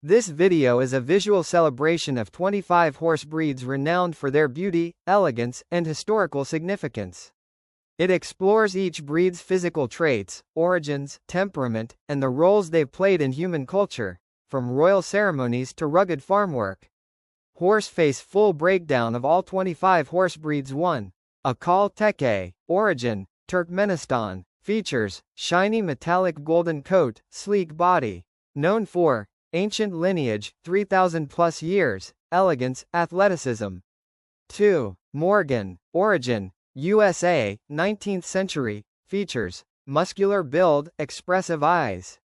This video is a visual celebration of 25 horse breeds renowned for their beauty, elegance, and historical significance. It explores each breed's physical traits, origins, temperament, and the roles they've played in human culture, from royal ceremonies to rugged farm work. Horseface full breakdown of all 25 horse breeds. 1. Akal Teke, origin, Turkmenistan, features, shiny metallic golden coat, sleek body. Known for, ancient lineage, 3,000 plus years, elegance, athleticism. 2. Morgan, origin, USA, 19th century, features, muscular build, expressive eyes.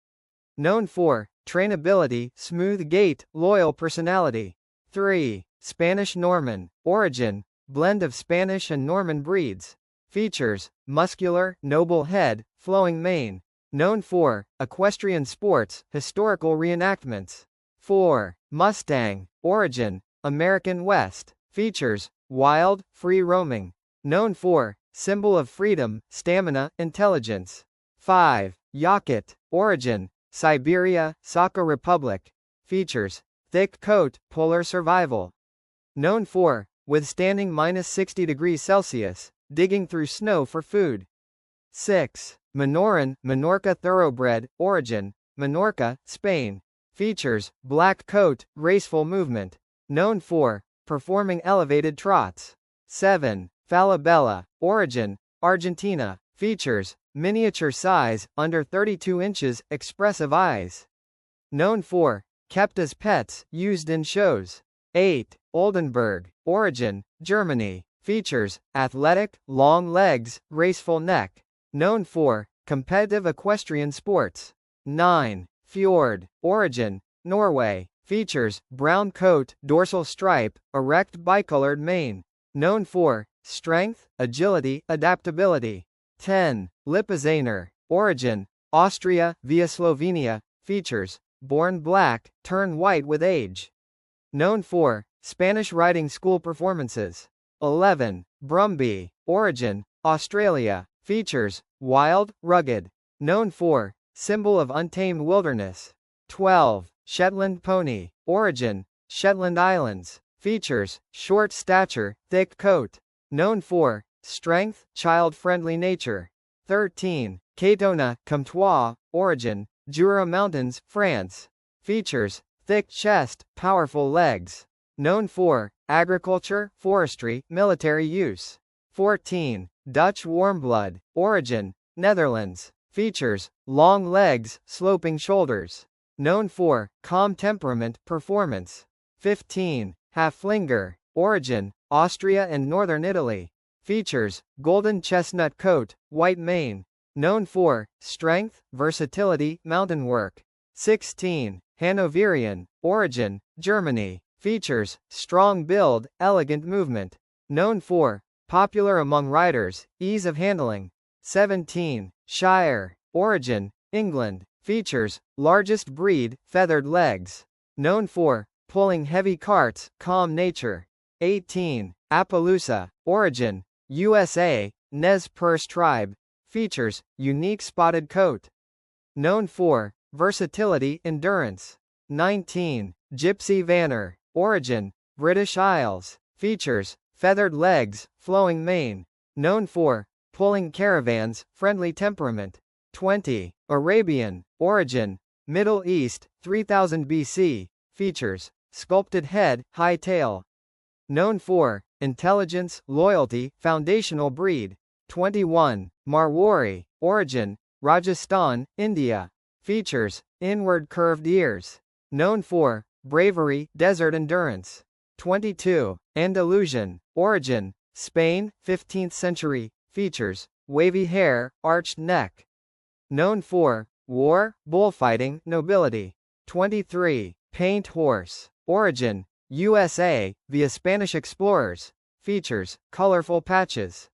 Known for, trainability, smooth gait, loyal personality. 3. Spanish Norman, origin, blend of Spanish and Norman breeds. Features, muscular, noble head, flowing mane. Known for, equestrian sports, historical reenactments. 4. Mustang, origin, American West. Features, wild, free roaming. Known for, symbol of freedom, stamina, intelligence. 5. Yakut, origin, Siberia, Sakha Republic. Features, thick coat, polar survival. Known for, withstanding -60 degrees Celsius, digging through snow for food. 6. Minoran, Minorca thoroughbred, origin, Minorca, Spain. Features, black coat, graceful movement. Known for, performing elevated trots. 7. Falabella, origin, Argentina. Features, miniature size, under 32 inches, expressive eyes. Known for, kept as pets, used in shows. 8. Oldenburg, origin, Germany. Features, athletic, long legs, graceful neck. Known for, competitive equestrian sports. 9. Fjord, origin, Norway. Features, brown coat, dorsal stripe, erect bicolored mane. Known for, strength, agility, adaptability. 10. Lipizzanner, origin, Austria, via Slovenia. Features, born black, turn white with age. Known for, Spanish riding school performances. 11. Brumby, origin, Australia. Features, wild, rugged. Known for, symbol of untamed wilderness. 12. Shetland pony, origin, Shetland Islands. Features, short stature, thick coat. Known for, strength, child-friendly nature. 13. Catona, Comtois, origin, Jura Mountains, France. Features, thick chest, powerful legs. Known for, agriculture, forestry, military use. 14. Dutch Warmblood, origin, Netherlands. Features, long legs, sloping shoulders. Known for, calm temperament, performance. 15. Haflinger, origin, Austria and northern Italy. Features, golden chestnut coat, white mane. Known for, strength, versatility, mountain work. 16. Hanoverian, origin, Germany. Features, strong build, elegant movement. Known for, popular among riders, ease of handling. 17. Shire, origin, England. Features, largest breed, feathered legs. Known for, pulling heavy carts, calm nature. 18. Appaloosa, origin, USA, Nez Perce tribe. Features, unique spotted coat. Known for, versatility, endurance. 19. Gypsy Vanner, origin, British Isles. Features, feathered legs, flowing mane. Known for, pulling caravans, friendly temperament. 20. Arabian, origin, Middle East, 3000 BC. Features, sculpted head, high tail. Known for, intelligence, loyalty, foundational breed. 21. Marwari, origin, Rajasthan, India. Features, inward curved ears. Known for, bravery, desert endurance. 22. Andalusian, origin, Spain, 15th century. Features, wavy hair, arched neck. Known for, war, bullfighting, nobility. 23. Paint horse, origin, USA, via Spanish explorers. Features, colorful patches.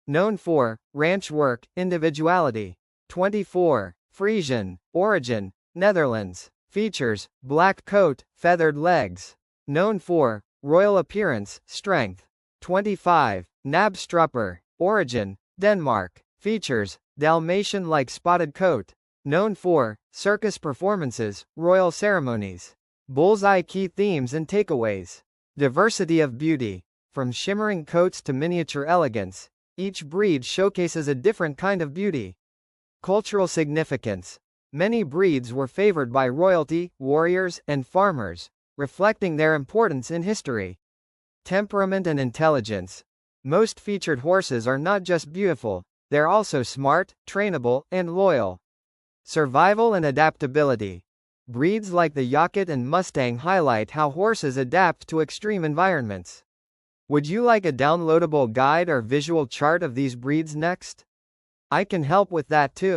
Known for, ranch work, individuality. 24. Frisian, origin, Netherlands. Features, black coat, feathered legs. Known for, royal appearance, strength. 25. Knabstrupper, origin, Denmark. Features, Dalmatian-like spotted coat. Known for, circus performances, royal ceremonies. Bullseye key themes and takeaways. Diversity of beauty. From shimmering coats to miniature elegance, each breed showcases a different kind of beauty. Cultural significance. Many breeds were favored by royalty, warriors, and farmers, reflecting their importance in history. Temperament and intelligence. Most featured horses are not just beautiful, they're also smart, trainable, and loyal. Survival and adaptability. Breeds like the Yakutat and Mustang highlight how horses adapt to extreme environments. Would you like a downloadable guide or visual chart of these breeds next? I can help with that too.